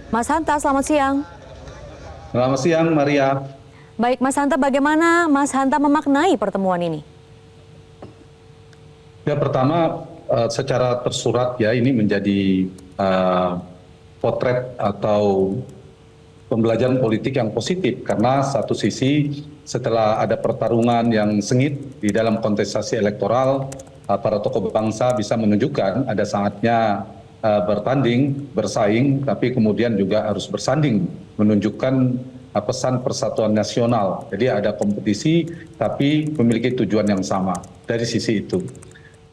Mas Hanta, selamat siang. Selamat siang, Maria. Baik, Mas Hanta, bagaimana Mas Hanta memaknai pertemuan ini? Ya, pertama secara tersurat ya ini menjadi eh, potret atau pembelajaran politik yang positif karena satu sisi setelah ada pertarungan yang sengit di dalam kontestasi elektoral, para tokoh bangsa bisa menunjukkan ada saatnya bertanding, bersaing, tapi kemudian juga harus bersanding, menunjukkan pesan persatuan nasional. Jadi ada kompetisi tapi memiliki tujuan yang sama dari sisi itu.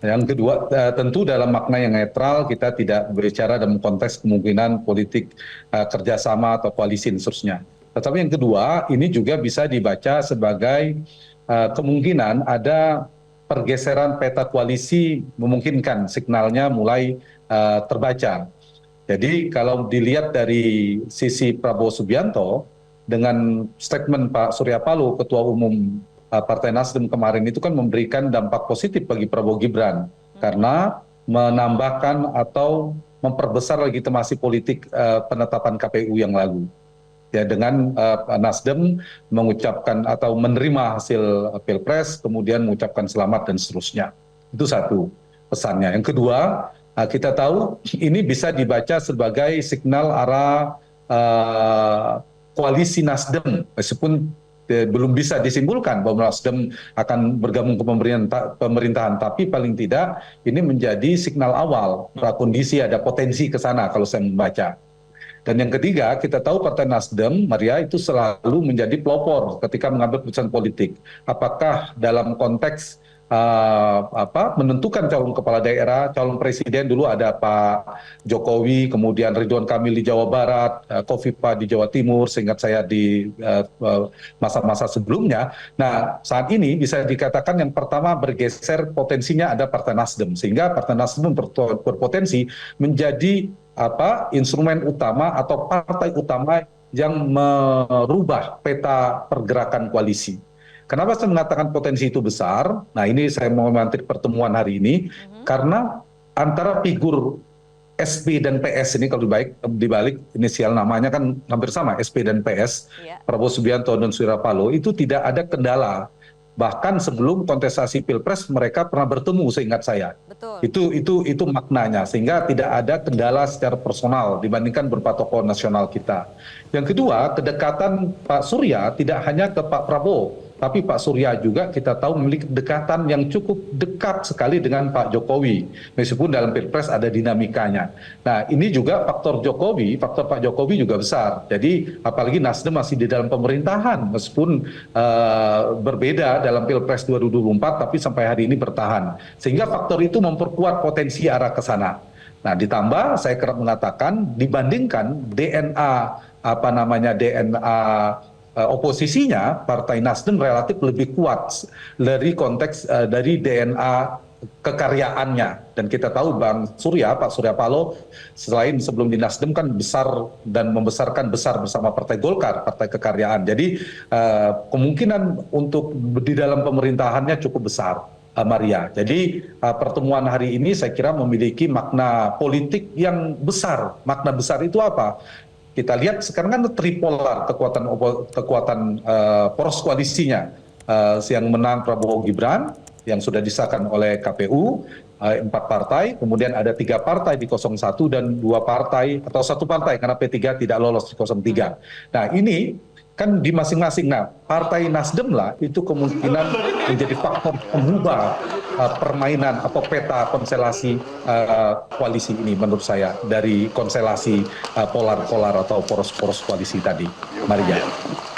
Yang kedua, tentu dalam makna yang netral kita tidak berbicara dalam konteks kemungkinan politik kerjasama atau koalisi dan seterusnya. Tetapi yang kedua, ini juga bisa dibaca sebagai kemungkinan ada pergeseran peta koalisi memungkinkan signalnya mulai terbaca. Jadi kalau dilihat dari sisi Prabowo Subianto dengan statement Pak Surya Paloh, Ketua Umum Partai Nasdem kemarin itu kan memberikan dampak positif bagi Prabowo Gibran karena menambahkan atau memperbesar legitimasi politik penetapan KPU yang lalu. Ya, dengan Nasdem mengucapkan atau menerima hasil Pilpres, kemudian mengucapkan selamat dan seterusnya. Itu satu pesannya. Yang kedua, kita tahu ini bisa dibaca sebagai signal arah koalisi Nasdem, meskipun belum bisa disimpulkan bahwa Nasdem akan bergabung ke pemerintahan, tapi paling tidak ini menjadi signal awal prakondisi ada potensi ke sana kalau saya membaca. Dan yang ketiga, kita tahu Partai Nasdem, Maria, itu selalu menjadi pelopor ketika mengambil keputusan politik. Apakah dalam konteks menentukan calon kepala daerah, calon presiden dulu ada Pak Jokowi, kemudian Ridwan Kamil di Jawa Barat, Kofifa di Jawa Timur, seingat saya di masa-masa sebelumnya. Nah, saat ini bisa dikatakan yang pertama bergeser potensinya ada Partai Nasdem, sehingga Partai Nasdem berpotensi menjadi instrumen utama atau partai utama yang merubah peta pergerakan koalisi. Kenapa saya mengatakan potensi itu besar? Nah, ini saya mau memantik pertemuan hari ini karena antara figur SP dan PS ini kalau dibalik inisial namanya kan hampir sama, SP dan PS, Prabowo Subianto dan Surya Paloh, itu tidak ada kendala. Bahkan sebelum kontestasi Pilpres mereka pernah bertemu seingat saya. Betul. Itu maknanya, sehingga tidak ada kendala secara personal dibandingkan beberapa tokoh nasional kita. Yang kedua, kedekatan Pak Surya tidak hanya ke Pak Prabowo, tapi Pak Surya juga kita tahu memiliki kedekatan yang cukup dekat sekali dengan Pak Jokowi, meskipun dalam Pilpres ada dinamikanya. Nah, ini juga faktor Pak Jokowi juga besar. Jadi apalagi Nasdem masih di dalam pemerintahan, meskipun berbeda dalam Pilpres 2024, tapi sampai hari ini bertahan. Sehingga faktor itu memperkuat potensi arah ke sana. Nah, ditambah saya kerap mengatakan dibandingkan DNA oposisinya, Partai Nasdem relatif lebih kuat dari konteks dari DNA kekaryaannya. Dan kita tahu Pak Surya Paloh, selain sebelum di Nasdem kan besar dan membesarkan besar bersama Partai Golkar, Partai Kekaryaan. Jadi kemungkinan untuk di dalam pemerintahannya cukup besar, Maria. Jadi pertemuan hari ini saya kira memiliki makna politik yang besar. Makna besar itu apa? Kita lihat sekarang kan tripolar kekuatan poros koalisinya, yang menang Prabowo Gibran yang sudah disahkan oleh KPU, 4 partai, kemudian ada 3 partai di 01 dan 2 partai atau 1 partai karena P3 tidak lolos di 03. Nah, ini kan di masing-masing. Nah, Partai Nasdem lah itu kemungkinan menjadi faktor pengubah permainan atau peta konstelasi koalisi ini menurut saya dari konstelasi polar-polar atau poros-poros koalisi tadi, Maria.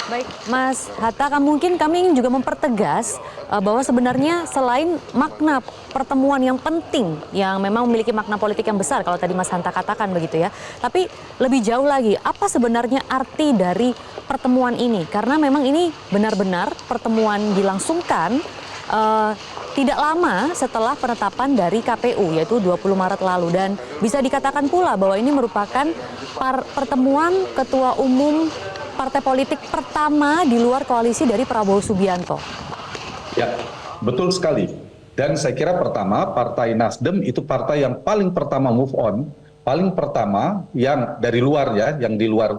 Baik, Mas Hatta, mungkin kami ingin juga mempertegas bahwa sebenarnya selain makna pertemuan yang penting, yang memang memiliki makna politik yang besar, kalau tadi Mas Hanta katakan begitu ya, tapi lebih jauh lagi, apa sebenarnya arti dari pertemuan ini? Karena memang ini benar-benar pertemuan dilangsungkan tidak lama setelah penetapan dari KPU, yaitu 20 Maret lalu. Dan bisa dikatakan pula bahwa ini merupakan pertemuan ketua umum partai politik pertama di luar koalisi dari Prabowo Subianto. Ya, betul sekali. Dan saya kira pertama, Partai Nasdem itu partai yang paling pertama move on paling pertama yang dari luar ya, yang di luar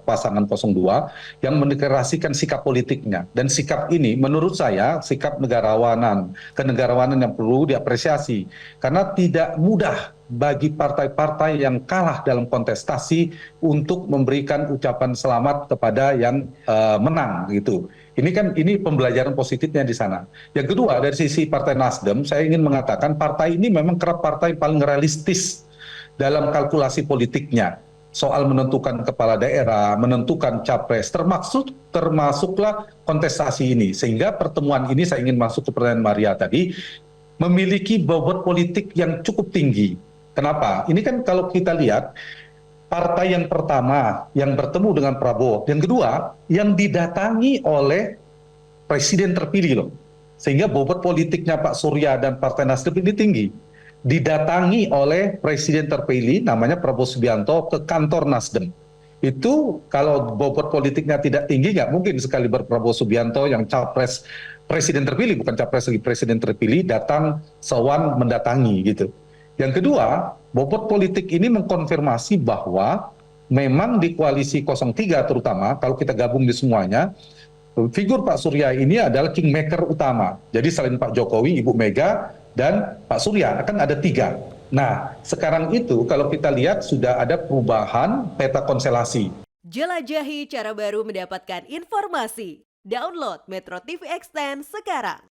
pasangan 02, yang mendeklarasikan sikap politiknya. Dan sikap ini menurut saya sikap kenegarawanan yang perlu diapresiasi. Karena tidak mudah bagi partai-partai yang kalah dalam kontestasi untuk memberikan ucapan selamat kepada yang menang gitu. Ini pembelajaran positifnya di sana. Yang kedua, dari sisi Partai Nasdem, saya ingin mengatakan partai ini memang kerap partai paling realistis dalam kalkulasi politiknya. Soal menentukan kepala daerah, menentukan capres, termasuklah kontestasi ini. Sehingga pertemuan ini, saya ingin masuk ke pertanyaan Maria tadi, memiliki bobot politik yang cukup tinggi. Kenapa? Ini kan kalau kita lihat, partai yang pertama yang bertemu dengan Prabowo, yang kedua yang didatangi oleh presiden terpilih loh. Sehingga bobot politiknya Pak Surya dan Partai Nasdem ini tinggi. Didatangi oleh presiden terpilih namanya Prabowo Subianto ke kantor Nasdem. Itu kalau bobot politiknya tidak tinggi, nggak mungkin sekali Prabowo Subianto yang capres presiden terpilih, bukan capres lagi presiden terpilih, datang sewan mendatangi gitu. Yang kedua, bobot politik ini mengkonfirmasi bahwa memang di koalisi 03 terutama, kalau kita gabung di semuanya, figur Pak Surya ini adalah kingmaker utama. Jadi selain Pak Jokowi, Ibu Mega, dan Pak Surya, akan ada 3. Nah, sekarang itu kalau kita lihat sudah ada perubahan peta konstelasi. Jelajahi cara baru mendapatkan informasi. Download Metro TV Extend sekarang.